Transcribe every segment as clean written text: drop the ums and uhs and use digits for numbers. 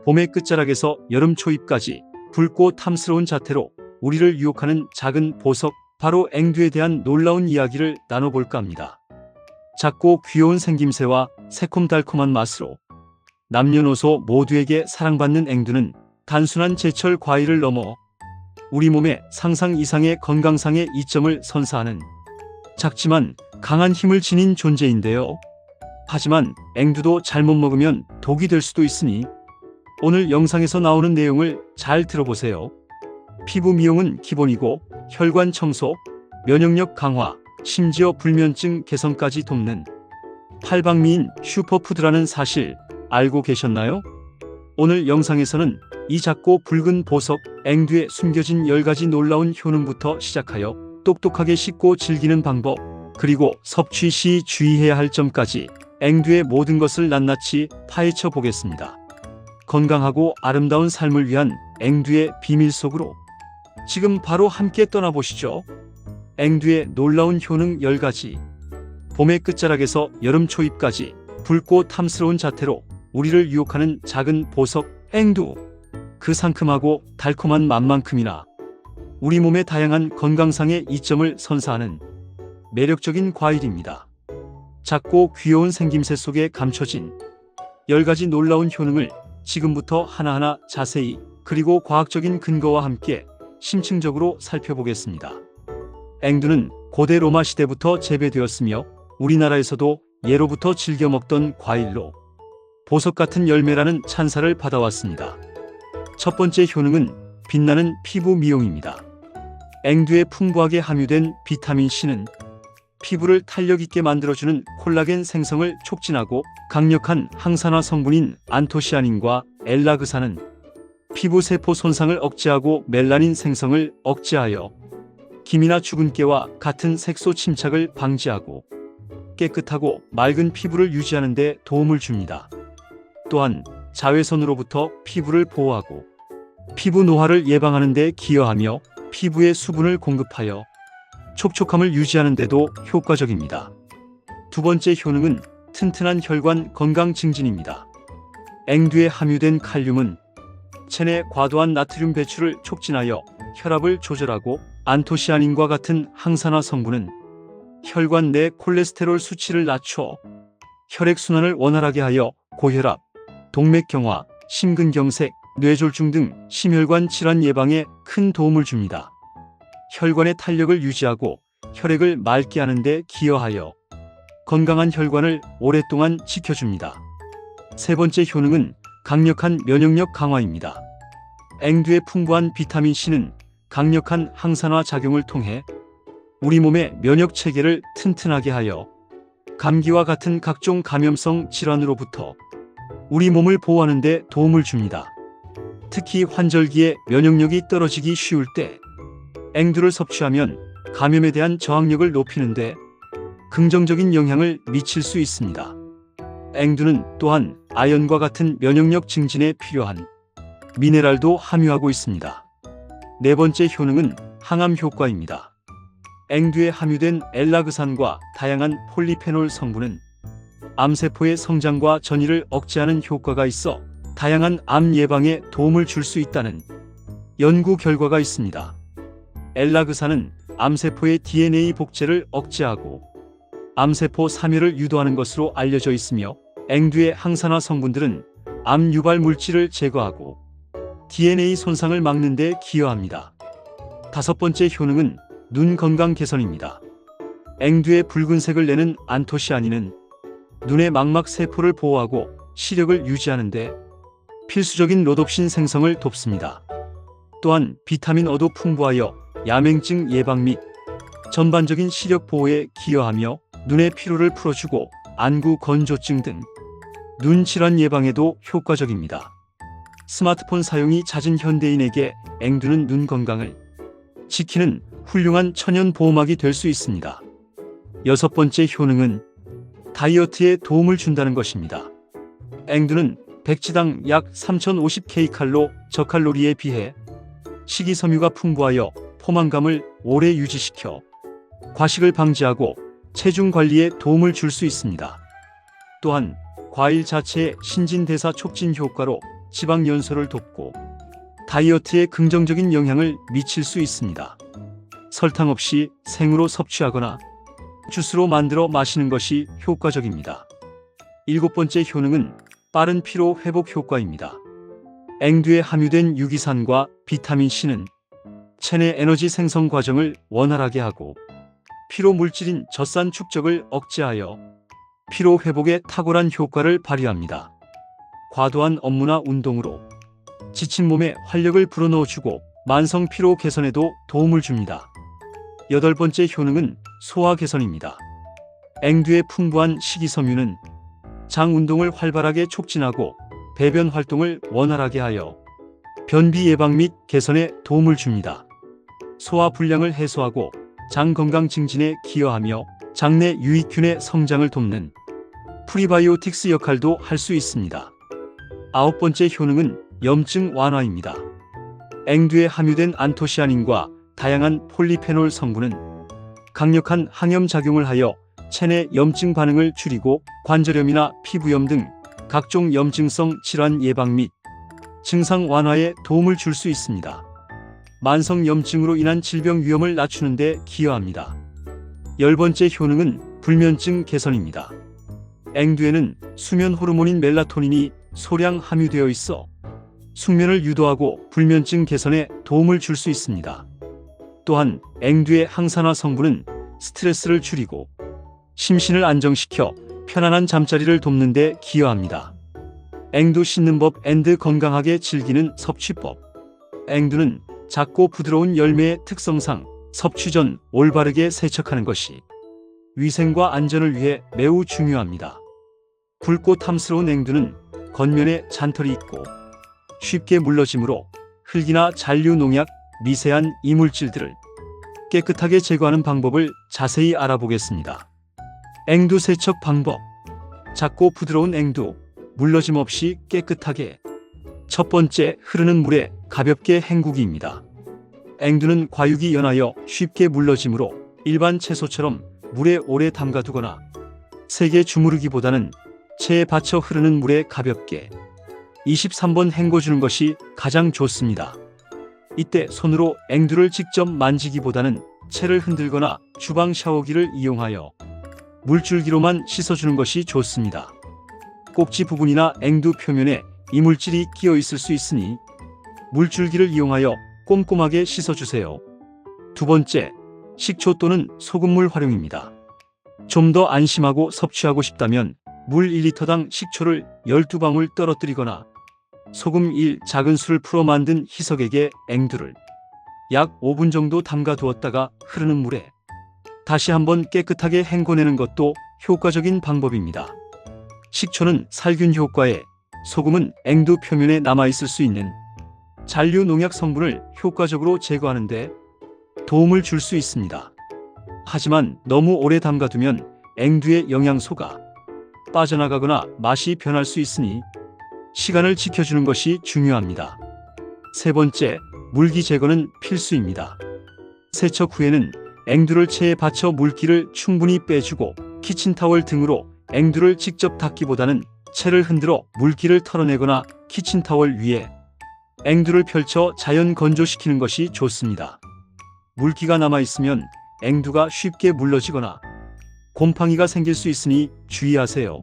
봄의 끝자락에서 여름 초입까지 붉고 탐스러운 자태로 우리를 유혹하는 작은 보석, 바로 앵두에 대한 놀라운 이야기를 나눠볼까 합니다. 작고 귀여운 생김새와 새콤달콤한 맛으로 남녀노소 모두에게 사랑받는 앵두는 단순한 제철 과일을 넘어 우리 몸에 상상 이상의 건강상의 이점을 선사하는 작지만 강한 힘을 지닌 존재인데요. 하지만 앵두도 잘못 먹으면 독이 될 수도 있으니 오늘 영상에서 나오는 내용을 잘 들어보세요. 피부 미용은 기본이고 혈관 청소, 면역력 강화, 심지어 불면증 개선까지 돕는 팔방미인 슈퍼푸드라는 사실 알고 계셨나요? 오늘 영상에서는 이 작고 붉은 보석 앵두에 숨겨진 10가지 놀라운 효능부터 시작하여 똑똑하게 씻고 즐기는 방법, 그리고 섭취 시 주의해야 할 점까지 앵두의 모든 것을 낱낱이 파헤쳐 보겠습니다. 건강하고 아름다운 삶을 위한 앵두의 비밀 속으로 지금 바로 함께 떠나보시죠. 앵두의 놀라운 효능 10가지. 봄의 끝자락에서 여름 초입까지 붉고 탐스러운 자태로 우리를 유혹하는 작은 보석 앵두. 그 상큼하고 달콤한 맛만큼이나 우리 몸의 다양한 건강상의 이점을 선사하는 매력적인 과일입니다. 작고 귀여운 생김새 속에 감춰진 10가지 놀라운 효능을 지금부터 하나하나 자세히 그리고 과학적인 근거와 함께 심층적으로 살펴보겠습니다. 앵두는 고대 로마 시대부터 재배되었으며 우리나라에서도 예로부터 즐겨 먹던 과일로 보석 같은 열매라는 찬사를 받아왔습니다. 첫 번째 효능은 빛나는 피부 미용입니다. 앵두에 풍부하게 함유된 비타민 C는 피부를 탄력 있게 만들어주는 콜라겐 생성을 촉진하고 강력한 항산화 성분인 안토시아닌과 엘라그산은 피부 세포 손상을 억제하고 멜라닌 생성을 억제하여 기미나 주근깨와 같은 색소 침착을 방지하고 깨끗하고 맑은 피부를 유지하는 데 도움을 줍니다. 또한 자외선으로부터 피부를 보호하고 피부 노화를 예방하는 데 기여하며 피부에 수분을 공급하여 촉촉함을 유지하는 데도 효과적입니다. 두 번째 효능은 튼튼한 혈관 건강 증진입니다. 앵두에 함유된 칼륨은 체내 과도한 나트륨 배출을 촉진하여 혈압을 조절하고 안토시아닌과 같은 항산화 성분은 혈관 내 콜레스테롤 수치를 낮춰 혈액순환을 원활하게 하여 고혈압, 동맥경화, 심근경색, 뇌졸중 등 심혈관 질환 예방에 큰 도움을 줍니다. 혈관의 탄력을 유지하고 혈액을 맑게 하는 데 기여하여 건강한 혈관을 오랫동안 지켜줍니다. 세 번째 효능은 강력한 면역력 강화입니다. 앵두의 풍부한 비타민 C는 강력한 항산화 작용을 통해 우리 몸의 면역 체계를 튼튼하게 하여 감기와 같은 각종 감염성 질환으로부터 우리 몸을 보호하는 데 도움을 줍니다. 특히 환절기에 면역력이 떨어지기 쉬울 때 앵두를 섭취하면 감염에 대한 저항력을 높이는 데 긍정적인 영향을 미칠 수 있습니다. 앵두는 또한 아연과 같은 면역력 증진에 필요한 미네랄도 함유하고 있습니다. 네 번째 효능은 항암 효과입니다. 앵두에 함유된 엘라그산과 다양한 폴리페놀 성분은 암세포의 성장과 전이를 억제하는 효과가 있어 다양한 암 예방에 도움을 줄 수 있다는 연구 결과가 있습니다. 엘라그산은 암세포의 DNA 복제를 억제하고 암세포 사멸을 유도하는 것으로 알려져 있으며 앵두의 항산화 성분들은 암 유발 물질을 제거하고 DNA 손상을 막는 데 기여합니다. 다섯 번째 효능은 눈 건강 개선입니다. 앵두의 붉은색을 내는 안토시아닌은 눈의 망막 세포를 보호하고 시력을 유지하는 데 필수적인 로놉신 생성을 돕습니다. 또한 비타민 O도 풍부하여 야맹증 예방 및 전반적인 시력 보호에 기여하며 눈의 피로를 풀어주고 안구 건조증 등 눈 질환 예방에도 효과적입니다. 스마트폰 사용이 잦은 현대인에게 앵두는 눈 건강을 지키는 훌륭한 천연 보호막이 될 수 있습니다. 여섯 번째 효능은 다이어트에 도움을 준다는 것입니다. 앵두는 백지당 약 3050kcal 저칼로리에 비해 식이섬유가 풍부하여 포만감을 오래 유지시켜 과식을 방지하고 체중 관리에 도움을 줄 수 있습니다. 또한 과일 자체의 신진대사 촉진 효과로 지방 연소를 돕고 다이어트에 긍정적인 영향을 미칠 수 있습니다. 설탕 없이 생으로 섭취하거나 주스로 만들어 마시는 것이 효과적입니다. 7번째 효능은 빠른 피로 회복 효과입니다. 앵두에 함유된 유기산과 비타민 C는 체내 에너지 생성 과정을 원활하게 하고 피로 물질인 젖산 축적을 억제하여 피로 회복에 탁월한 효과를 발휘합니다. 과도한 업무나 운동으로 지친 몸에 활력을 불어넣어주고 만성 피로 개선에도 도움을 줍니다. 8번째 효능은 소화 개선입니다. 앵두의 풍부한 식이섬유는 장 운동을 활발하게 촉진하고 배변 활동을 원활하게 하여 변비 예방 및 개선에 도움을 줍니다. 소화 불량을 해소하고 장 건강 증진에 기여하며 장내 유익균의 성장을 돕는 프리바이오틱스 역할도 할 수 있습니다. 9번째 효능은 염증 완화입니다. 앵두에 함유된 안토시아닌과 다양한 폴리페놀 성분은 강력한 항염 작용을 하여 체내 염증 반응을 줄이고 관절염이나 피부염 등 각종 염증성 질환 예방 및 증상 완화에 도움을 줄 수 있습니다. 만성 염증으로 인한 질병 위험을 낮추는 데 기여합니다. 10번째 효능은 불면증 개선입니다. 앵두에는 수면 호르몬인 멜라토닌이 소량 함유되어 있어 숙면을 유도하고 불면증 개선에 도움을 줄 수 있습니다. 또한 앵두의 항산화 성분은 스트레스를 줄이고 심신을 안정시켜 편안한 잠자리를 돕는 데 기여합니다. 앵두 씻는 법 앤드 건강하게 즐기는 섭취법. 앵두는 작고 부드러운 열매의 특성상 섭취 전 올바르게 세척하는 것이 위생과 안전을 위해 매우 중요합니다. 붉고 탐스러운 앵두는 겉면에 잔털이 있고 쉽게 물러지므로 흙이나 잔류 농약, 미세한 이물질들을 깨끗하게 제거하는 방법을 자세히 알아보겠습니다. 앵두 세척 방법. 작고 부드러운 앵두, 물러짐 없이 깨끗하게. 첫 번째, 흐르는 물에 가볍게 헹구기입니다. 앵두는 과육이 연하여 쉽게 물러지므로 일반 채소처럼 물에 오래 담가두거나 세게 주무르기보다는 체에 받쳐 흐르는 물에 가볍게 23번 헹궈주는 것이 가장 좋습니다. 이때 손으로 앵두를 직접 만지기보다는 체를 흔들거나 주방 샤워기를 이용하여 물줄기로만 씻어주는 것이 좋습니다. 꼭지 부분이나 앵두 표면에 이물질이 끼어 있을 수 있으니 물줄기를 이용하여 꼼꼼하게 씻어주세요. 두 번째, 식초 또는 소금물 활용입니다. 좀 더 안심하고 섭취하고 싶다면 물 1리터당 식초를 12방울 떨어뜨리거나 소금 1 작은술을 풀어 만든 희석액에 앵두를 약 5분 정도 담가 두었다가 흐르는 물에 다시 한번 깨끗하게 헹궈내는 것도 효과적인 방법입니다. 식초는 살균 효과에, 소금은 앵두 표면에 남아있을 수 있는 잔류 농약 성분을 효과적으로 제거하는 데 도움을 줄 수 있습니다. 하지만 너무 오래 담가두면 앵두의 영양소가 빠져나가거나 맛이 변할 수 있으니 시간을 지켜주는 것이 중요합니다. 세 번째, 물기 제거는 필수입니다. 세척 후에는 앵두를 체에 받쳐 물기를 충분히 빼주고 키친타월 등으로 앵두를 직접 닦기보다는 체를 흔들어 물기를 털어내거나 키친타월 위에 앵두를 펼쳐 자연 건조시키는 것이 좋습니다. 물기가 남아있으면 앵두가 쉽게 물러지거나 곰팡이가 생길 수 있으니 주의하세요.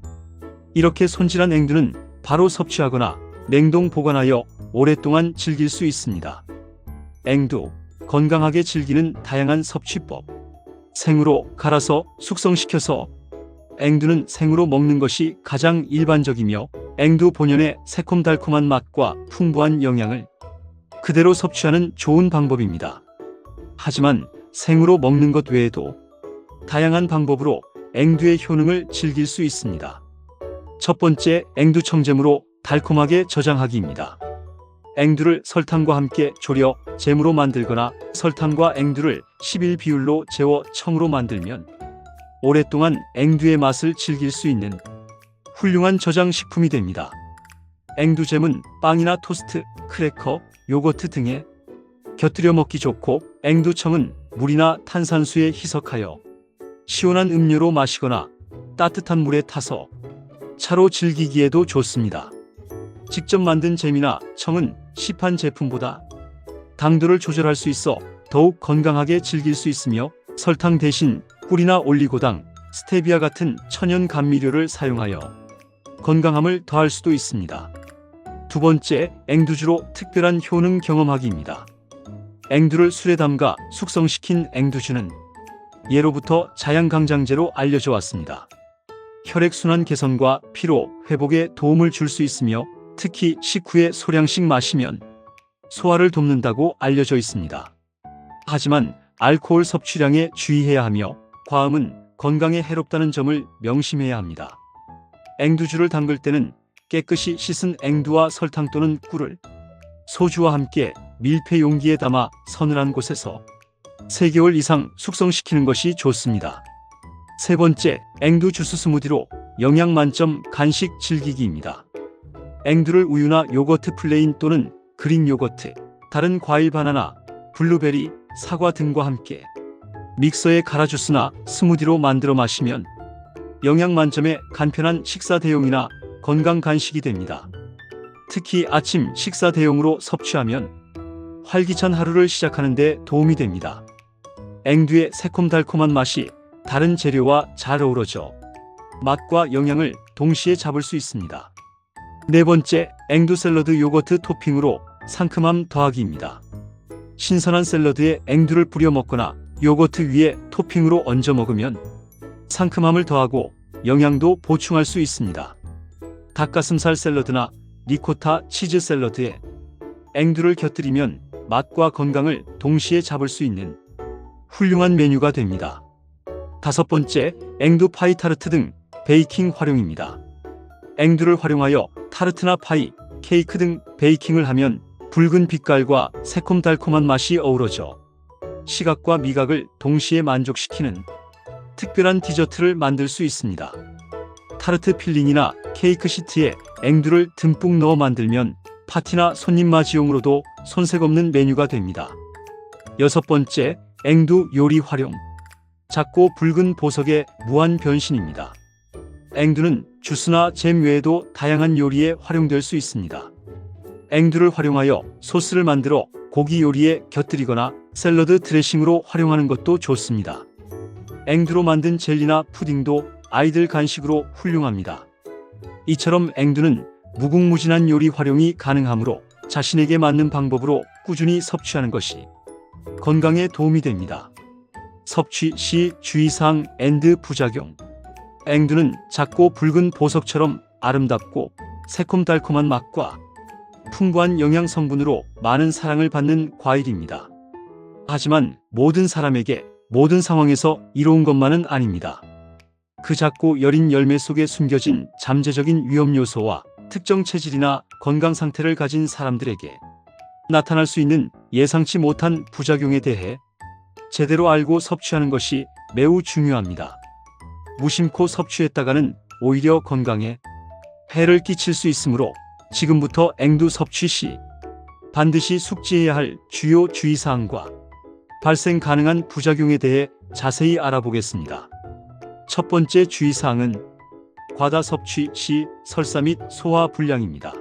이렇게 손질한 앵두는 바로 섭취하거나 냉동 보관하여 오랫동안 즐길 수 있습니다. 앵두, 건강하게 즐기는 다양한 섭취법. 생으로 갈아서 숙성시켜서. 앵두는 생으로 먹는 것이 가장 일반적이며 앵두 본연의 새콤달콤한 맛과 풍부한 영양을 그대로 섭취하는 좋은 방법입니다. 하지만 생으로 먹는 것 외에도 다양한 방법으로 앵두의 효능을 즐길 수 있습니다. 첫 번째, 앵두 청잼으로 달콤하게 저장하기입니다. 앵두를 설탕과 함께 졸여 잼으로 만들거나 설탕과 앵두를 11 비율로 재워 청으로 만들면 오랫동안 앵두의 맛을 즐길 수 있는 훌륭한 저장식품이 됩니다. 앵두잼은 빵이나 토스트, 크래커, 요거트 등에 곁들여 먹기 좋고 앵두청은 물이나 탄산수에 희석하여 시원한 음료로 마시거나 따뜻한 물에 타서 차로 즐기기에도 좋습니다. 직접 만든 잼이나 청은 시판 제품보다 당도를 조절할 수 있어 더욱 건강하게 즐길 수 있으며, 설탕 대신 꿀이나 올리고당, 스테비아 같은 천연 감미료를 사용하여 건강함을 더할 수도 있습니다. 두 번째, 앵두주로 특별한 효능 경험하기입니다. 앵두를 술에 담가 숙성시킨 앵두주는 예로부터 자양강장제로 알려져 왔습니다. 혈액순환 개선과 피로 회복에 도움을 줄 수 있으며, 특히 식후에 소량씩 마시면 소화를 돕는다고 알려져 있습니다. 하지만 알코올 섭취량에 주의해야 하며, 과음은 건강에 해롭다는 점을 명심해야 합니다. 앵두주를 담글 때는 깨끗이 씻은 앵두와 설탕 또는 꿀을 소주와 함께 밀폐 용기에 담아 서늘한 곳에서 3개월 이상 숙성시키는 것이 좋습니다. 세 번째, 앵두 주스 스무디로 영양 만점 간식 즐기기입니다. 앵두를 우유나 요거트 플레인 또는 그릭 요거트, 다른 과일 바나나, 블루베리, 사과 등과 함께 믹서에 갈아 주스나 스무디로 만들어 마시면 영양 만점의 간편한 식사 대용이나 건강 간식이 됩니다. 특히 아침 식사 대용으로 섭취하면 활기찬 하루를 시작하는 데 도움이 됩니다. 앵두의 새콤달콤한 맛이 다른 재료와 잘 어우러져 맛과 영양을 동시에 잡을 수 있습니다. 네 번째, 앵두 샐러드 요거트 토핑으로 상큼함 더하기입니다. 신선한 샐러드에 앵두를 뿌려 먹거나 요거트 위에 토핑으로 얹어 먹으면 상큼함을 더하고 영양도 보충할 수 있습니다. 닭가슴살 샐러드나 리코타 치즈 샐러드에 앵두를 곁들이면 맛과 건강을 동시에 잡을 수 있는 훌륭한 메뉴가 됩니다. 다섯 번째, 앵두 파이 타르트 등 베이킹 활용입니다. 앵두를 활용하여 타르트나 파이, 케이크 등 베이킹을 하면 붉은 빛깔과 새콤달콤한 맛이 어우러져 시각과 미각을 동시에 만족시키는 특별한 디저트를 만들 수 있습니다. 타르트 필링이나 케이크 시트에 앵두를 듬뿍 넣어 만들면 파티나 손님 맞이용으로도 손색 없는 메뉴가 됩니다. 여섯 번째, 앵두 요리 활용. 작고 붉은 보석의 무한 변신입니다. 앵두는 주스나 잼 외에도 다양한 요리에 활용될 수 있습니다. 앵두를 활용하여 소스를 만들어 고기 요리에 곁들이거나 샐러드 드레싱으로 활용하는 것도 좋습니다. 앵두로 만든 젤리나 푸딩도 아이들 간식으로 훌륭합니다. 이처럼 앵두는 무궁무진한 요리 활용이 가능하므로 자신에게 맞는 방법으로 꾸준히 섭취하는 것이 건강에 도움이 됩니다. 섭취 시 주의사항 앤드 부작용. 앵두는 작고 붉은 보석처럼 아름답고 새콤달콤한 맛과 풍부한 영양 성분으로 많은 사랑을 받는 과일입니다. 하지만 모든 사람에게 모든 상황에서 이로운 것만은 아닙니다. 그 작고 여린 열매 속에 숨겨진 잠재적인 위험 요소와 특정 체질이나 건강 상태를 가진 사람들에게 나타날 수 있는 예상치 못한 부작용에 대해 제대로 알고 섭취하는 것이 매우 중요합니다. 무심코 섭취했다가는 오히려 건강에 해를 끼칠 수 있으므로 지금부터 앵두 섭취 시 반드시 숙지해야 할 주요 주의사항과 발생 가능한 부작용에 대해 자세히 알아보겠습니다. 첫 번째 주의사항은 과다 섭취 시 설사 및 소화 불량입니다.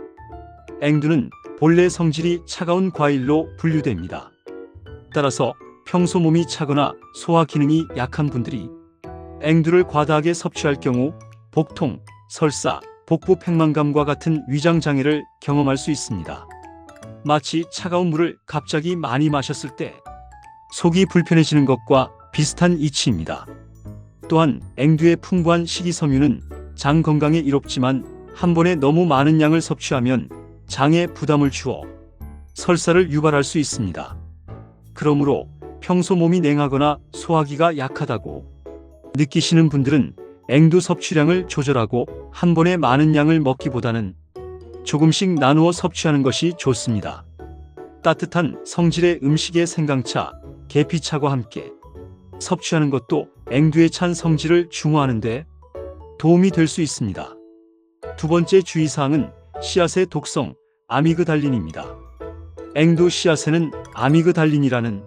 앵두는 본래 성질이 차가운 과일로 분류됩니다. 따라서 평소 몸이 차거나 소화 기능이 약한 분들이 앵두를 과다하게 섭취할 경우 복통, 설사, 복부 팽만감과 같은 위장 장애를 경험할 수 있습니다. 마치 차가운 물을 갑자기 많이 마셨을 때 속이 불편해지는 것과 비슷한 이치입니다. 또한 앵두의 풍부한 식이섬유는 장 건강에 이롭지만 한 번에 너무 많은 양을 섭취하면 장에 부담을 주어 설사를 유발할 수 있습니다. 그러므로 평소 몸이 냉하거나 소화기가 약하다고 느끼시는 분들은 앵두 섭취량을 조절하고 한 번에 많은 양을 먹기보다는 조금씩 나누어 섭취하는 것이 좋습니다. 따뜻한 성질의 음식에 생강차, 계피차와 함께 섭취하는 것도 앵두의 찬 성질을 중화하는 데 도움이 될 수 있습니다. 두 번째 주의사항은 씨앗의 독성, 아미그달린입니다. 앵두 씨앗에는 아미그달린이라는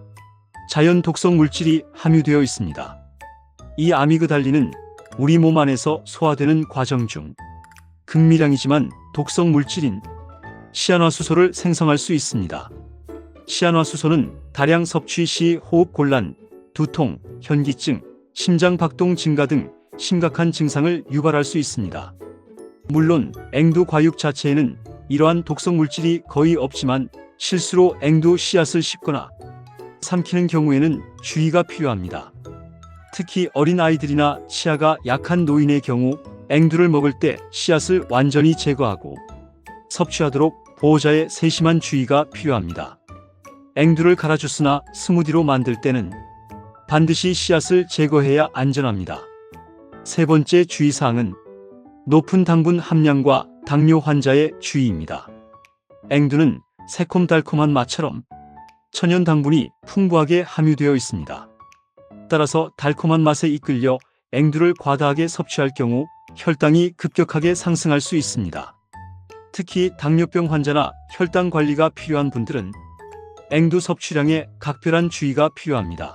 자연 독성 물질이 함유되어 있습니다. 이 아미그달린은 우리 몸 안에서 소화되는 과정 중 극미량이지만 독성 물질인 시안화수소를 생성할 수 있습니다. 시안화수소는 다량 섭취 시 호흡 곤란, 두통, 현기증, 심장 박동 증가 등 심각한 증상을 유발할 수 있습니다. 물론 앵두 과육 자체에는 이러한 독성 물질이 거의 없지만 실수로 앵두 씨앗을 씹거나 삼키는 경우에는 주의가 필요합니다. 특히 어린 아이들이나 치아가 약한 노인의 경우 앵두를 먹을 때 씨앗을 완전히 제거하고 섭취하도록 보호자의 세심한 주의가 필요합니다. 앵두를 갈아 주스나 스무디로 만들 때는 반드시 씨앗을 제거해야 안전합니다. 세 번째 주의사항은 높은 당분 함량과 당뇨 환자의 주의입니다. 앵두는 새콤달콤한 맛처럼 천연 당분이 풍부하게 함유되어 있습니다. 따라서 달콤한 맛에 이끌려 앵두를 과다하게 섭취할 경우 혈당이 급격하게 상승할 수 있습니다. 특히 당뇨병 환자나 혈당 관리가 필요한 분들은 앵두 섭취량에 각별한 주의가 필요합니다.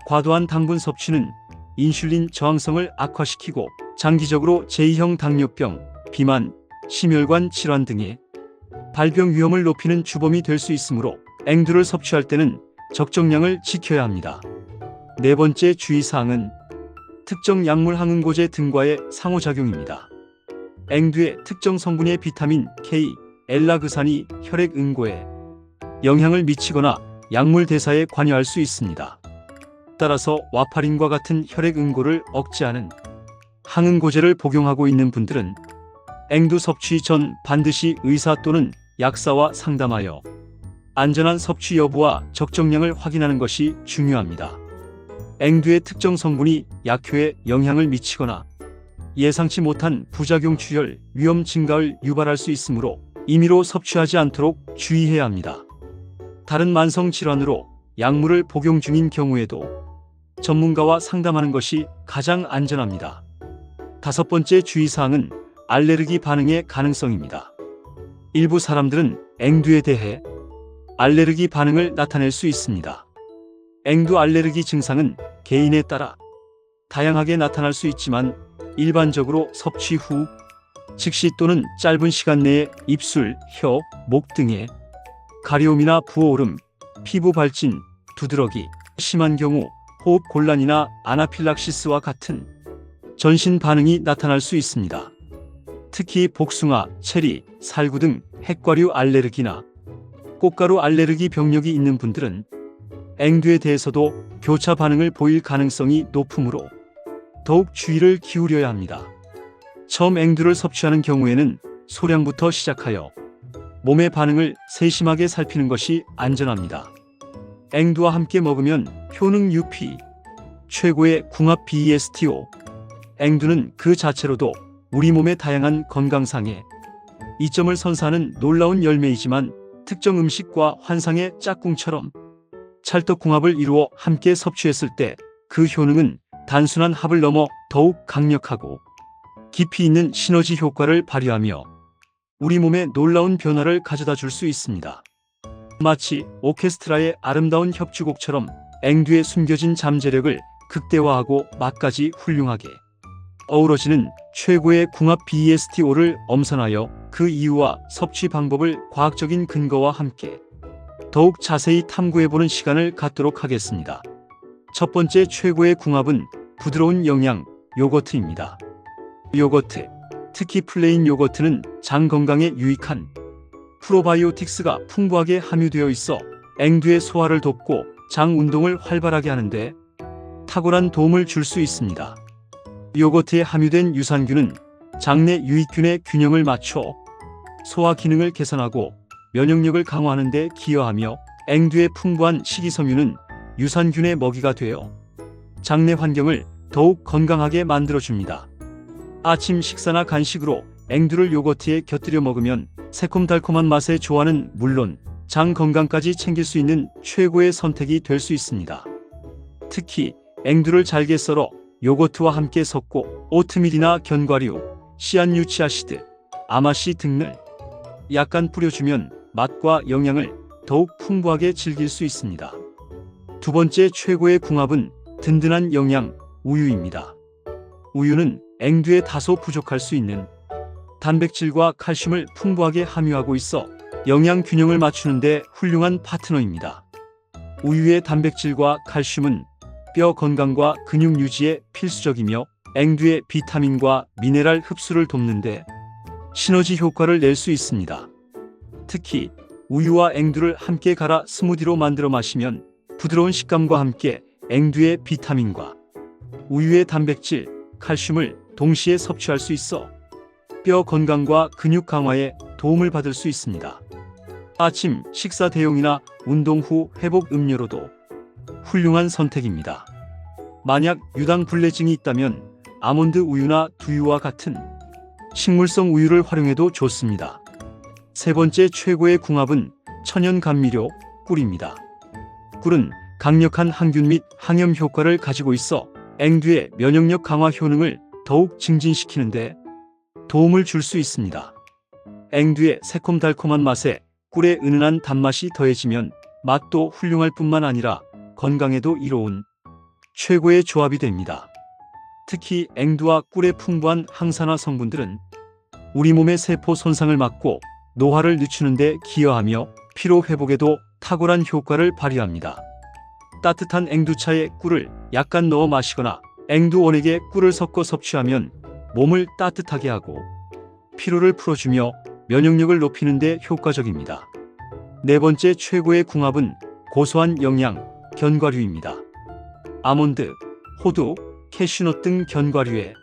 과도한 당분 섭취는 인슐린 저항성을 악화시키고 장기적으로 제2형 당뇨병, 비만, 심혈관 질환 등의 발병 위험을 높이는 주범이 될 수 있으므로 앵두를 섭취할 때는 적정량을 지켜야 합니다. 네 번째 주의사항은 특정 약물 항응고제 등과의 상호작용입니다. 앵두의 특정 성분의 비타민 K, 엘라그산이 혈액 응고에 영향을 미치거나 약물 대사에 관여할 수 있습니다. 따라서 와파린과 같은 혈액 응고를 억제하는 항응고제를 복용하고 있는 분들은 앵두 섭취 전 반드시 의사 또는 약사와 상담하여 안전한 섭취 여부와 적정량을 확인하는 것이 중요합니다. 앵두의 특정 성분이 약효에 영향을 미치거나 예상치 못한 부작용 출혈, 위험 증가를 유발할 수 있으므로 임의로 섭취하지 않도록 주의해야 합니다. 다른 만성 질환으로 약물을 복용 중인 경우에도 전문가와 상담하는 것이 가장 안전합니다. 다섯 번째 주의사항은 알레르기 반응의 가능성입니다. 일부 사람들은 앵두에 대해 알레르기 반응을 나타낼 수 있습니다. 앵두 알레르기 증상은 개인에 따라 다양하게 나타날 수 있지만 일반적으로 섭취 후 즉시 또는 짧은 시간 내에 입술, 혀, 목 등에 가려움이나 부어오름, 피부 발진, 두드러기, 심한 경우 호흡 곤란이나 아나필락시스와 같은 전신 반응이 나타날 수 있습니다. 특히 복숭아, 체리, 살구 등 핵과류 알레르기나 꽃가루 알레르기 병력이 있는 분들은 앵두에 대해서도 교차 반응을 보일 가능성이 높으므로 더욱 주의를 기울여야 합니다. 처음 앵두를 섭취하는 경우에는 소량부터 시작하여 몸의 반응을 세심하게 살피는 것이 안전합니다. 앵두와 함께 먹으면 효능 UP, 최고의 궁합 BESTO, 앵두는 그 자체로도 우리 몸의 다양한 건강상의 이점을 선사하는 놀라운 열매이지만 특정 음식과 환상의 짝꿍처럼 찰떡궁합을 이루어 함께 섭취했을 때 그 효능은 단순한 합을 넘어 더욱 강력하고 깊이 있는 시너지 효과를 발휘하며 우리 몸에 놀라운 변화를 가져다 줄 수 있습니다. 마치 오케스트라의 아름다운 협주곡처럼 앵두의 숨겨진 잠재력을 극대화하고 맛까지 훌륭하게 어우러지는 최고의 궁합 BESTO를 엄선하여 그 이유와 섭취 방법을 과학적인 근거와 함께 더욱 자세히 탐구해보는 시간을 갖도록 하겠습니다. 첫 번째 최고의 궁합은 부드러운 영양 요거트입니다. 요거트, 특히 플레인 요거트는 장 건강에 유익한 프로바이오틱스가 풍부하게 함유되어 있어 앵두의 소화를 돕고 장 운동을 활발하게 하는데 탁월한 도움을 줄 수 있습니다. 요거트에 함유된 유산균은 장내 유익균의 균형을 맞춰 소화 기능을 개선하고 면역력을 강화하는 데 기여하며 앵두의 풍부한 식이섬유는 유산균의 먹이가 되어 장내 환경을 더욱 건강하게 만들어줍니다. 아침 식사나 간식으로 앵두를 요거트에 곁들여 먹으면 새콤달콤한 맛의 조화는 물론 장 건강까지 챙길 수 있는 최고의 선택이 될 수 있습니다. 특히 앵두를 잘게 썰어 요거트와 함께 섞고 오트밀이나 견과류, 씨앗유 치아시드, 아마씨 등을 약간 뿌려주면 맛과 영양을 더욱 풍부하게 즐길 수 있습니다. 두 번째 최고의 궁합은 든든한 영양, 우유입니다. 우유는 앵두에 다소 부족할 수 있는 단백질과 칼슘을 풍부하게 함유하고 있어 영양 균형을 맞추는 데 훌륭한 파트너입니다. 우유의 단백질과 칼슘은 뼈 건강과 근육 유지에 필수적이며 앵두의 비타민과 미네랄 흡수를 돕는데 시너지 효과를 낼 수 있습니다. 특히 우유와 앵두를 함께 갈아 스무디로 만들어 마시면 부드러운 식감과 함께 앵두의 비타민과 우유의 단백질, 칼슘을 동시에 섭취할 수 있어 뼈 건강과 근육 강화에 도움을 받을 수 있습니다. 아침 식사 대용이나 운동 후 회복 음료로도 훌륭한 선택입니다. 만약 유당불내증이 있다면 아몬드 우유나 두유와 같은 식물성 우유를 활용해도 좋습니다. 세 번째 최고의 궁합은 천연 감미료 꿀입니다. 꿀은 강력한 항균 및 항염 효과를 가지고 있어 앵두의 면역력 강화 효능을 더욱 증진시키는데 도움을 줄 수 있습니다. 앵두의 새콤달콤한 맛에 꿀의 은은한 단맛이 더해지면 맛도 훌륭할 뿐만 아니라 건강에도 이로운 최고의 조합이 됩니다. 특히 앵두와 꿀의 풍부한 항산화 성분들은 우리 몸의 세포 손상을 막고 노화를 늦추는 데 기여하며 피로 회복에도 탁월한 효과를 발휘합니다. 따뜻한 앵두차에 꿀을 약간 넣어 마시거나 앵두원액에 꿀을 섞어 섭취하면 몸을 따뜻하게 하고 피로를 풀어주며 면역력을 높이는 데 효과적입니다. 네 번째 최고의 궁합은 고소한 영양 견과류입니다. 아몬드, 호두, 캐슈넛 등 견과류에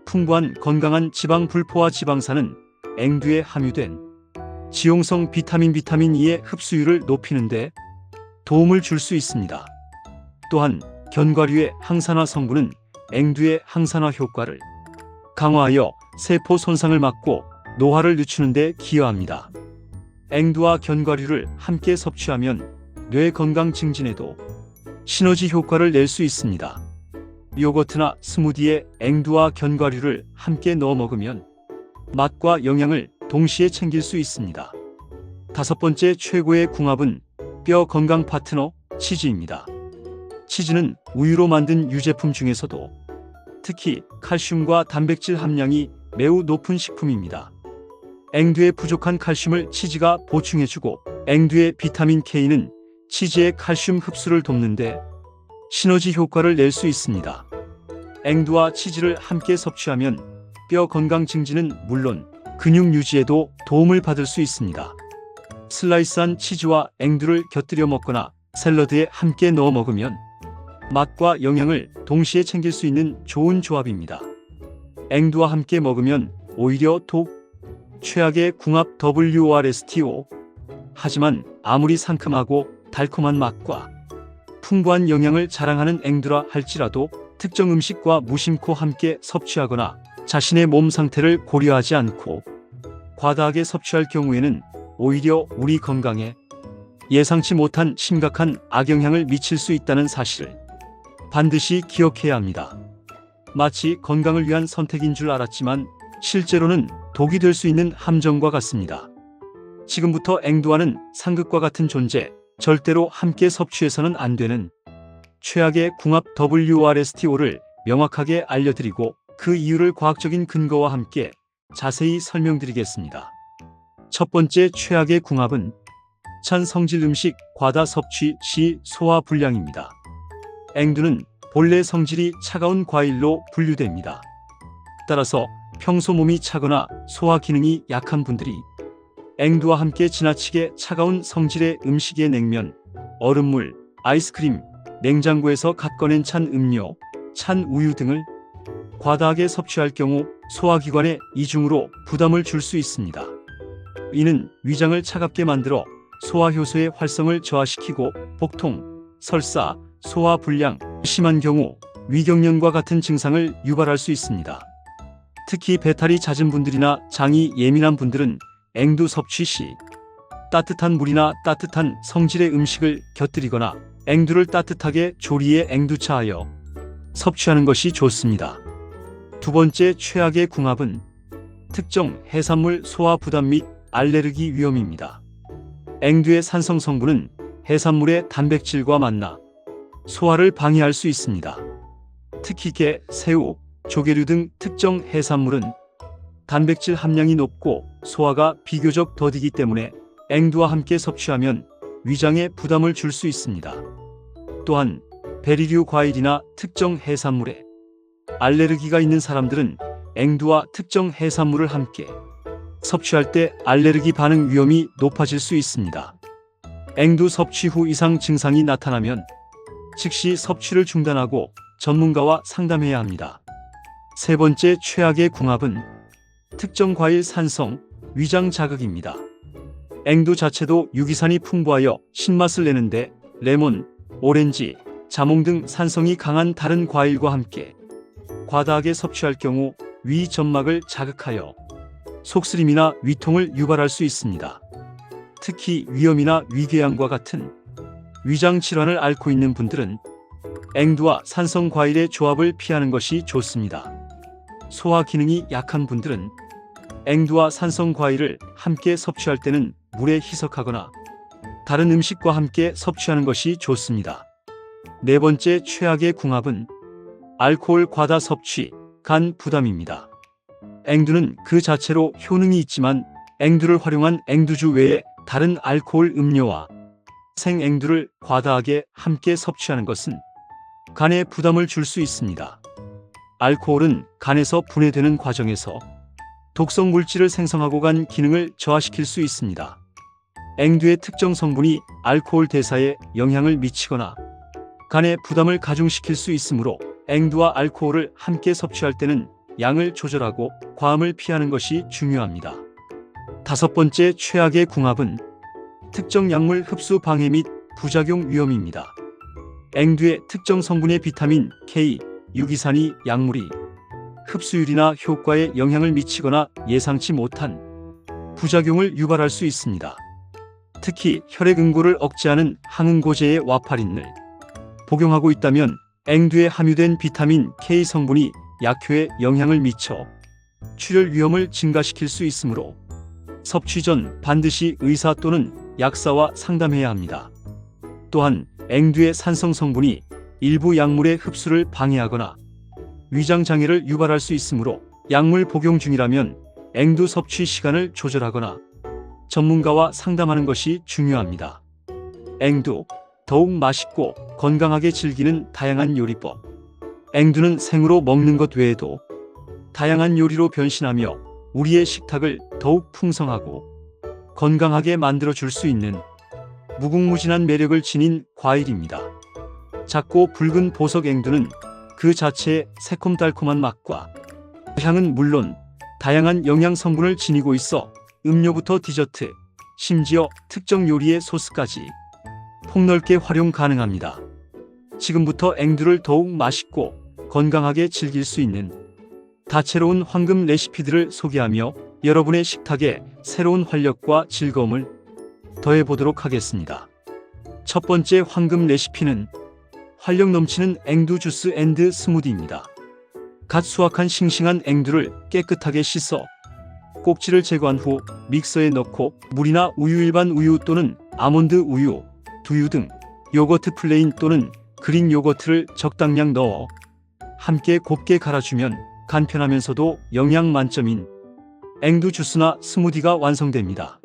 풍부한 건강한 지방 불포화 지방산은 앵두에 함유된 지용성 비타민 E의 흡수율을 높이는 데 도움을 줄 수 있습니다. 또한 견과류의 항산화 성분은 앵두의 항산화 효과를 강화하여 세포 손상을 막고 노화를 늦추는 데 기여합니다. 앵두와 견과류를 함께 섭취하면 뇌 건강 증진에도 시너지 효과를 낼 수 있습니다. 요거트나 스무디에 앵두와 견과류를 함께 넣어 먹으면 맛과 영양을 동시에 챙길 수 있습니다. 다섯 번째 최고의 궁합은 뼈 건강 파트너 치즈입니다. 치즈는 우유로 만든 유제품 중에서도 특히 칼슘과 단백질 함량이 매우 높은 식품입니다. 앵두의 부족한 칼슘을 치즈가 보충해주고 앵두의 비타민 K는 치즈의 칼슘 흡수를 돕는데 시너지 효과를 낼 수 있습니다. 앵두와 치즈를 함께 섭취하면 뼈 건강 증진은 물론 근육 유지에도 도움을 받을 수 있습니다. 슬라이스한 치즈와 앵두를 곁들여 먹거나 샐러드에 함께 넣어 먹으면 맛과 영양을 동시에 챙길 수 있는 좋은 조합입니다. 앵두와 함께 먹으면 오히려 최악의 궁합 WORSTO. 하지만 아무리 상큼하고 달콤한 맛과 풍부한 영양을 자랑하는 앵두라 할지라도 특정 음식과 무심코 함께 섭취하거나 자신의 몸 상태를 고려하지 않고 과다하게 섭취할 경우에는 오히려 우리 건강에 예상치 못한 심각한 악영향을 미칠 수 있다는 사실을 반드시 기억해야 합니다. 마치 건강을 위한 선택인 줄 알았지만 실제로는 독이 될 수 있는 함정과 같습니다. 지금부터 앵두와는 상극과 같은 존재, 절대로 함께 섭취해서는 안 되는 최악의 궁합 WORSTO를 명확하게 알려드리고 그 이유를 과학적인 근거와 함께 자세히 설명드리겠습니다. 첫 번째 최악의 궁합은 찬성질 음식 과다 섭취 시 소화 불량입니다. 앵두는 본래 성질이 차가운 과일로 분류됩니다. 따라서 평소 몸이 차거나 소화 기능이 약한 분들이 앵두와 함께 지나치게 차가운 성질의 음식에 냉면, 얼음물, 아이스크림, 냉장고에서 갓 꺼낸 찬 음료, 찬 우유 등을 과다하게 섭취할 경우 소화기관에 이중으로 부담을 줄 수 있습니다. 이는 위장을 차갑게 만들어 소화효소의 활성을 저하시키고 복통, 설사, 소화불량, 심한 경우 위경련과 같은 증상을 유발할 수 있습니다. 특히 배탈이 잦은 분들이나 장이 예민한 분들은 앵두 섭취 시 따뜻한 물이나 따뜻한 성질의 음식을 곁들이거나 앵두를 따뜻하게 조리해 앵두차하여 섭취하는 것이 좋습니다. 두 번째 최악의 궁합은 특정 해산물 소화 부담 및 알레르기 위험입니다. 앵두의 산성 성분은 해산물의 단백질과 만나 소화를 방해할 수 있습니다. 특히 게, 새우, 조개류 등 특정 해산물은 단백질 함량이 높고 소화가 비교적 더디기 때문에 앵두와 함께 섭취하면 위장에 부담을 줄 수 있습니다. 또한 베리류 과일이나 특정 해산물에 알레르기가 있는 사람들은 앵두와 특정 해산물을 함께 섭취할 때 알레르기 반응 위험이 높아질 수 있습니다. 앵두 섭취 후 이상 증상이 나타나면 즉시 섭취를 중단하고 전문가와 상담해야 합니다. 세 번째 최악의 궁합은 특정 과일 산성, 위장 자극입니다. 앵두 자체도 유기산이 풍부하여 신맛을 내는데 레몬, 오렌지, 자몽 등 산성이 강한 다른 과일과 함께 과다하게 섭취할 경우 위 점막을 자극하여 속쓰림이나 위통을 유발할 수 있습니다. 특히 위염이나 위궤양과 같은 위장 질환을 앓고 있는 분들은 앵두와 산성 과일의 조합을 피하는 것이 좋습니다. 소화 기능이 약한 분들은 앵두와 산성 과일을 함께 섭취할 때는 물에 희석하거나 다른 음식과 함께 섭취하는 것이 좋습니다. 네 번째 최악의 궁합은 알코올 과다 섭취, 간 부담입니다. 앵두는 그 자체로 효능이 있지만 앵두를 활용한 앵두주 외에 다른 알코올 음료와 생앵두를 과다하게 함께 섭취하는 것은 간에 부담을 줄 수 있습니다. 알코올은 간에서 분해되는 과정에서 독성 물질을 생성하고 간 기능을 저하시킬 수 있습니다. 앵두의 특정 성분이 알코올 대사에 영향을 미치거나 간에 부담을 가중시킬 수 있으므로 앵두와 알코올을 함께 섭취할 때는 양을 조절하고 과음을 피하는 것이 중요합니다. 다섯 번째 최악의 궁합은 특정 약물 흡수 방해 및 부작용 위험입니다. 앵두의 특정 성분의 비타민 K, 유기산이 약물이 흡수율이나 효과에 영향을 미치거나 예상치 못한 부작용을 유발할 수 있습니다. 특히 혈액 응고를 억제하는 항응고제의 와파린을 복용하고 있다면 앵두에 함유된 비타민 K 성분이 약효에 영향을 미쳐 출혈 위험을 증가시킬 수 있으므로 섭취 전 반드시 의사 또는 약사와 상담해야 합니다. 또한 앵두의 산성 성분이 일부 약물의 흡수를 방해하거나 위장 장애를 유발할 수 있으므로 약물 복용 중이라면 앵두 섭취 시간을 조절하거나 전문가와 상담하는 것이 중요합니다. 앵두, 더욱 맛있고 건강하게 즐기는 다양한 요리법. 앵두는 생으로 먹는 것 외에도 다양한 요리로 변신하며 우리의 식탁을 더욱 풍성하고 건강하게 만들어줄 수 있는 무궁무진한 매력을 지닌 과일입니다. 작고 붉은 보석 앵두는 그 자체의 새콤달콤한 맛과 향은 물론 다양한 영양 성분을 지니고 있어 음료부터 디저트, 심지어 특정 요리의 소스까지 폭넓게 활용 가능합니다. 지금부터 앵두를 더욱 맛있고 건강하게 즐길 수 있는 다채로운 황금 레시피들을 소개하며 여러분의 식탁에 새로운 활력과 즐거움을 더해보도록 하겠습니다. 첫 번째 황금 레시피는 활력 넘치는 앵두 주스 앤드 스무디입니다. 갓 수확한 싱싱한 앵두를 깨끗하게 씻어 꼭지를 제거한 후 믹서에 넣고 물이나 우유, 일반 우유 또는 아몬드 우유, 두유 등 요거트 플레인 또는 그릭 요거트를 적당량 넣어 함께 곱게 갈아주면 간편하면서도 영양 만점인 앵두 주스나 스무디가 완성됩니다.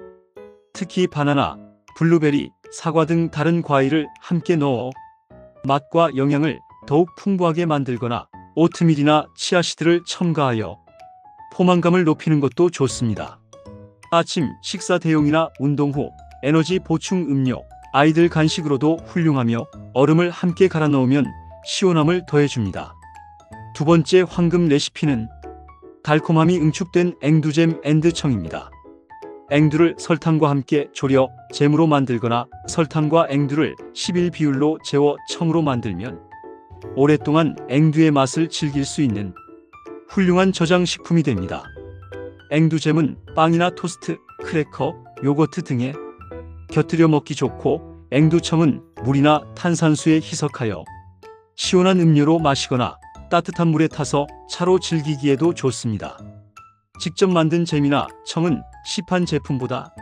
특히 바나나, 블루베리, 사과 등 다른 과일을 함께 넣어 맛과 영양을 더욱 풍부하게 만들거나 오트밀이나 치아씨드를 첨가하여 포만감을 높이는 것도 좋습니다. 아침 식사 대용이나 운동 후 에너지 보충 음료, 아이들 간식으로도 훌륭하며 얼음을 함께 갈아 넣으면 시원함을 더해줍니다. 두 번째 황금 레시피는 달콤함이 응축된 앵두잼 앤드 청입니다. 앵두를 설탕과 함께 졸여 잼으로 만들거나 설탕과 앵두를 11 비율로 재워 청으로 만들면 오랫동안 앵두의 맛을 즐길 수 있는 훌륭한 저장식품이 됩니다. 앵두잼은 빵이나 토스트, 크래커, 요거트 등에 곁들여 먹기 좋고 앵두청은 물이나 탄산수에 희석하여 시원한 음료로 마시거나 따뜻한 물에 타서 차로 즐기기에도 좋습니다. 직접 만든 잼이나 청은 시판 제품보다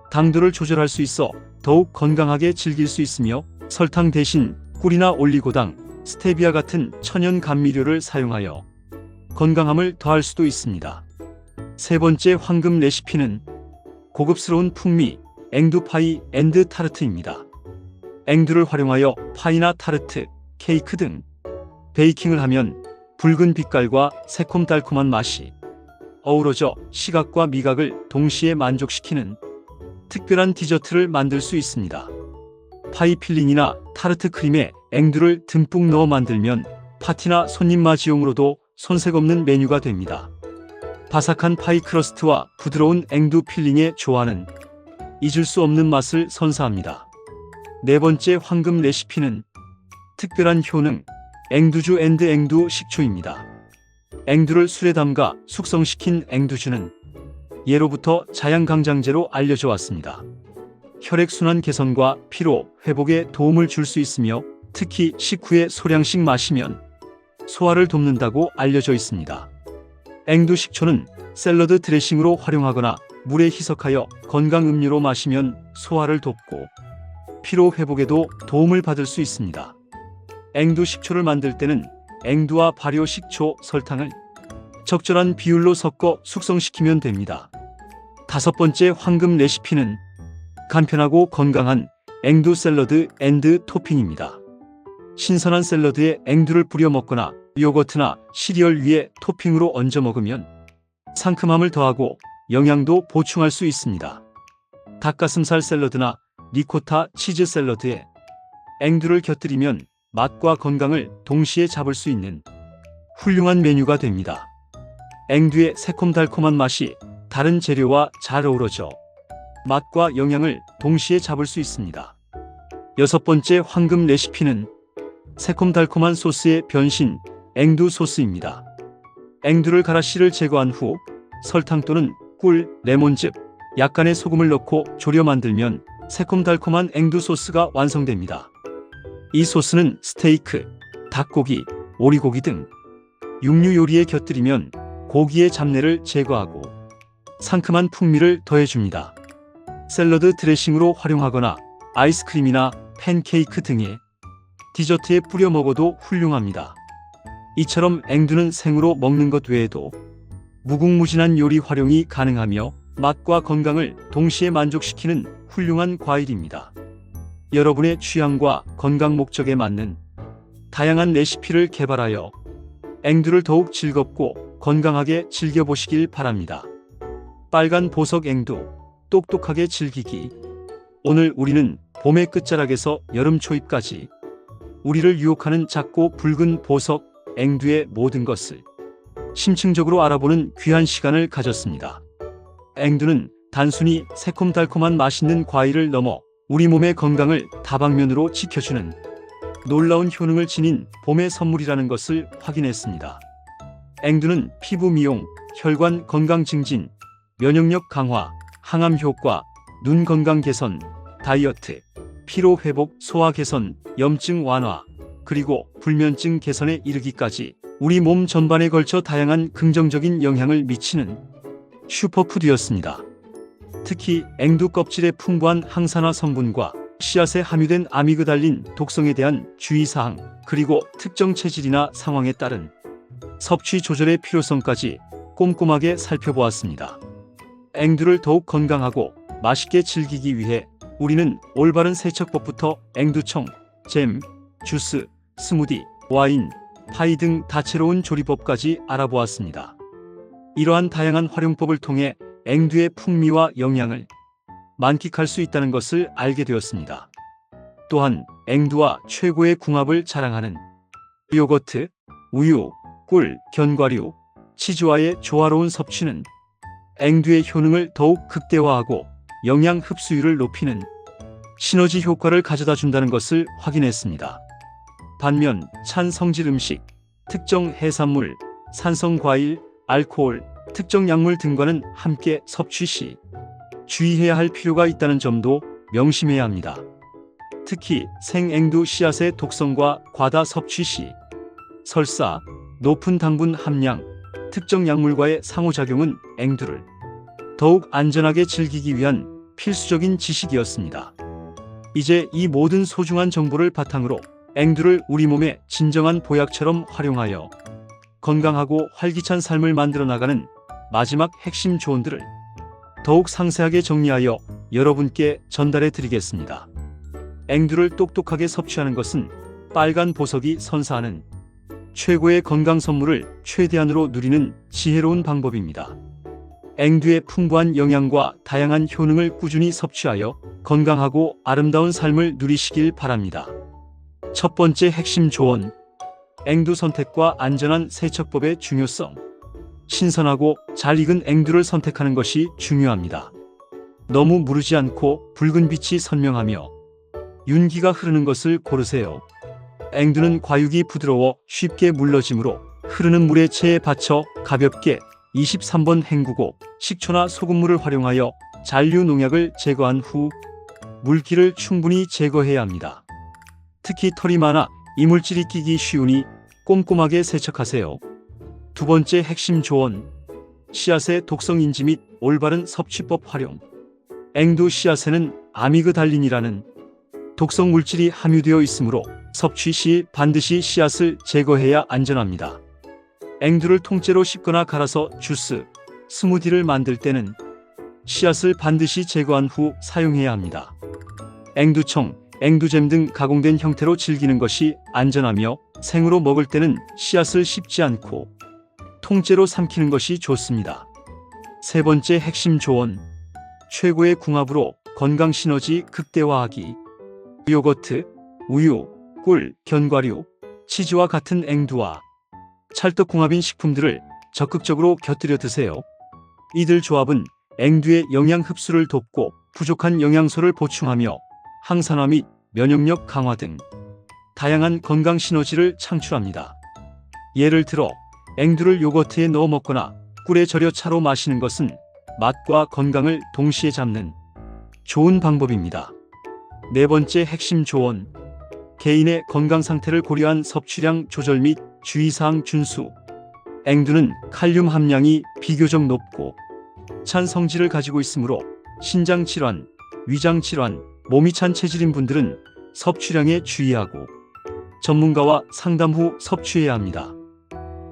당도를 조절할 수 있어 더욱 건강하게 즐길 수 있으며 설탕 대신 꿀이나 올리고당, 스테비아 같은 천연 감미료를 사용하여 건강함을 더할 수도 있습니다. 세 번째 황금 레시피는 고급스러운 풍미 앵두 파이 앤드 타르트입니다. 앵두를 활용하여 파이나 타르트, 케이크 등 베이킹을 하면 붉은 빛깔과 새콤달콤한 맛이 어우러져 시각과 미각을 동시에 만족시키는 특별한 디저트를 만들 수 있습니다. 파이 필링이나 타르트 크림에 앵두를 듬뿍 넣어 만들면 파티나 손님 맞이용으로도 손색 없는 메뉴가 됩니다. 바삭한 파이 크러스트와 부드러운 앵두 필링의 조화는 잊을 수 없는 맛을 선사합니다. 네 번째 황금 레시피는 특별한 효능 앵두주 앤드 앵두 식초입니다. 앵두를 술에 담가 숙성시킨 앵두주는 예로부터 자양강장제로 알려져 왔습니다. 혈액순환 개선과 피로 회복에 도움을 줄 수 있으며 특히 식후에 소량씩 마시면 소화를 돕는다고 알려져 있습니다. 앵두 식초는 샐러드 드레싱으로 활용하거나 물에 희석하여 건강 음료로 마시면 소화를 돕고 피로 회복에도 도움을 받을 수 있습니다. 앵두 식초를 만들 때는 앵두와 발효 식초, 설탕을 적절한 비율로 섞어 숙성시키면 됩니다. 다섯 번째 황금 레시피는 간편하고 건강한 앵두 샐러드 앤드 토핑입니다. 신선한 샐러드에 앵두를 뿌려 먹거나 요거트나 시리얼 위에 토핑으로 얹어 먹으면 상큼함을 더하고 영양도 보충할 수 있습니다. 닭가슴살 샐러드나 리코타 치즈 샐러드에 앵두를 곁들이면 맛과 건강을 동시에 잡을 수 있는 훌륭한 메뉴가 됩니다. 앵두의 새콤달콤한 맛이 다른 재료와 잘 어우러져 맛과 영양을 동시에 잡을 수 있습니다. 여섯 번째 황금 레시피는 새콤달콤한 소스의 변신 앵두 소스입니다. 앵두를 갈아 씨를 제거한 후 설탕 또는 꿀, 레몬즙, 약간의 소금을 넣고 졸여 만들면 새콤달콤한 앵두 소스가 완성됩니다. 이 소스는 스테이크, 닭고기, 오리고기 등 육류 요리에 곁들이면 고기의 잡내를 제거하고 상큼한 풍미를 더해줍니다. 샐러드 드레싱으로 활용하거나 아이스크림이나 팬케이크 등의 디저트에 뿌려 먹어도 훌륭합니다. 이처럼 앵두는 생으로 먹는 것 외에도 무궁무진한 요리 활용이 가능하며 맛과 건강을 동시에 만족시키는 훌륭한 과일입니다. 여러분의 취향과 건강 목적에 맞는 다양한 레시피를 개발하여 앵두를 더욱 즐겁고 건강하게 즐겨보시길 바랍니다. 빨간 보석 앵두, 똑똑하게 즐기기. 오늘 우리는 봄의 끝자락에서 여름 초입까지 우리를 유혹하는 작고 붉은 보석 앵두의 모든 것을 심층적으로 알아보는 귀한 시간을 가졌습니다. 앵두는 단순히 새콤달콤한 맛있는 과일을 넘어 우리 몸의 건강을 다방면으로 지켜주는 놀라운 효능을 지닌 봄의 선물이라는 것을 확인했습니다. 앵두는 피부 미용, 혈관 건강 증진, 면역력 강화, 항암 효과, 눈 건강 개선, 다이어트, 피로 회복, 소화 개선, 염증 완화, 그리고 불면증 개선에 이르기까지 우리 몸 전반에 걸쳐 다양한 긍정적인 영향을 미치는 슈퍼푸드였습니다. 특히 앵두 껍질의 풍부한 항산화 성분과 씨앗에 함유된 아미그달린 독성에 대한 주의사항, 그리고 특정 체질이나 상황에 따른 섭취 조절의 필요성까지 꼼꼼하게 살펴보았습니다. 앵두를 더욱 건강하고 맛있게 즐기기 위해 우리는 올바른 세척법부터 앵두청, 잼, 주스, 스무디, 와인, 파이 등 다채로운 조리법까지 알아보았습니다. 이러한 다양한 활용법을 통해 앵두의 풍미와 영양을 만끽할 수 있다는 것을 알게 되었습니다. 또한 앵두와 최고의 궁합을 자랑하는 요거트, 우유, 꿀, 견과류, 치즈와의 조화로운 섭취는 앵두의 효능을 더욱 극대화하고 영양 흡수율을 높이는 시너지 효과를 가져다 준다는 것을 확인했습니다. 반면 찬 성질 음식, 특정 해산물, 산성 과일, 알코올, 특정 약물 등과는 함께 섭취 시 주의해야 할 필요가 있다는 점도 명심해야 합니다. 특히 생앵두 씨앗의 독성과 과다 섭취 시 설사, 높은 당분 함량, 특정 약물과의 상호작용은 앵두를 더욱 안전하게 즐기기 위한 필수적인 지식이었습니다. 이제 이 모든 소중한 정보를 바탕으로 앵두를 우리 몸의 진정한 보약처럼 활용하여 건강하고 활기찬 삶을 만들어 나가는 마지막 핵심 조언들을 더욱 상세하게 정리하여 여러분께 전달해 드리겠습니다. 앵두를 똑똑하게 섭취하는 것은 빨간 보석이 선사하는 최고의 건강 선물을 최대한으로 누리는 지혜로운 방법입니다. 앵두의 풍부한 영양과 다양한 효능을 꾸준히 섭취하여 건강하고 아름다운 삶을 누리시길 바랍니다. 첫 번째 핵심 조언. 앵두 선택과 안전한 세척법의 중요성. 신선하고 잘 익은 앵두를 선택하는 것이 중요합니다. 너무 무르지 않고 붉은 빛이 선명하며 윤기가 흐르는 것을 고르세요. 앵두는 과육이 부드러워 쉽게 물러지므로 흐르는 물에 체에 받쳐 가볍게 23번 헹구고 식초나 소금물을 활용하여 잔류 농약을 제거한 후 물기를 충분히 제거해야 합니다. 특히 털이 많아 이물질이 끼기 쉬우니 꼼꼼하게 세척하세요. 두 번째 핵심 조언. 씨앗의 독성 인지 및 올바른 섭취법 활용. 앵두 씨앗에는 아미그달린이라는 독성 물질이 함유되어 있으므로 섭취 시 반드시 씨앗을 제거해야 안전합니다. 앵두를 통째로 씹거나 갈아서 주스, 스무디를 만들 때는 씨앗을 반드시 제거한 후 사용해야 합니다. 앵두청, 앵두잼 등 가공된 형태로 즐기는 것이 안전하며 생으로 먹을 때는 씨앗을 씹지 않고 통째로 삼키는 것이 좋습니다. 세 번째 핵심 조언. 최고의 궁합으로 건강 시너지 극대화하기. 요거트, 우유, 꿀, 견과류, 치즈와 같은 앵두와 찰떡궁합인 식품들을 적극적으로 곁들여 드세요. 이들 조합은 앵두의 영양 흡수를 돕고 부족한 영양소를 보충하며 항산화 및 면역력 강화 등 다양한 건강 시너지를 창출합니다. 예를 들어 앵두를 요거트에 넣어 먹거나 꿀에 절여 차로 마시는 것은 맛과 건강을 동시에 잡는 좋은 방법입니다. 네 번째 핵심 조언. 개인의 건강 상태를 고려한 섭취량 조절 및 주의사항 준수. 앵두는 칼륨 함량이 비교적 높고 찬 성질을 가지고 있으므로 신장 질환, 위장 질환, 몸이 찬 체질인 분들은 섭취량에 주의하고 전문가와 상담 후 섭취해야 합니다.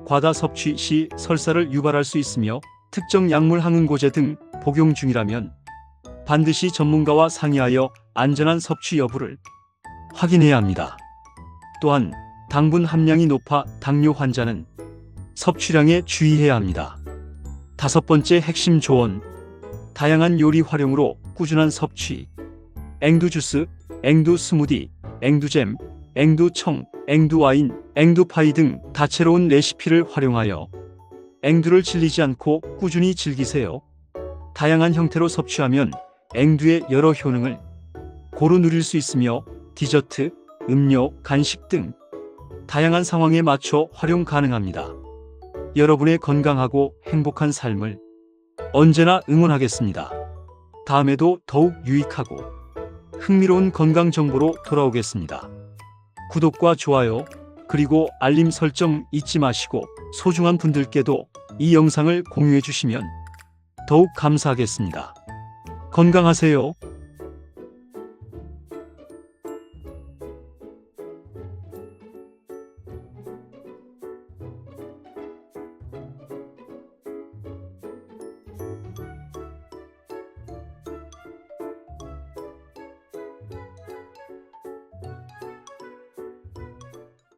과다 섭취 시 설사를 유발할 수 있으며 특정 약물 항응고제 등 복용 중이라면 반드시 전문가와 상의하여 안전한 섭취 여부를 확인해야 합니다. 또한 당분 함량이 높아 당뇨 환자는 섭취량에 주의해야 합니다. 다섯 번째 핵심 조언. 다양한 요리 활용으로 꾸준한 섭취. 앵두 주스, 앵두 스무디, 앵두잼, 앵두청, 앵두와인, 앵두파이 등 다채로운 레시피를 활용하여 앵두를 질리지 않고 꾸준히 즐기세요. 다양한 형태로 섭취하면 앵두의 여러 효능을 고루 누릴 수 있으며 디저트, 음료, 간식 등 다양한 상황에 맞춰 활용 가능합니다. 여러분의 건강하고 행복한 삶을 언제나 응원하겠습니다. 다음에도 더욱 유익하고 흥미로운 건강 정보로 돌아오겠습니다. 구독과 좋아요, 그리고 알림 설정 잊지 마시고 소중한 분들께도 이 영상을 공유해 주시면 더욱 감사하겠습니다. 건강하세요.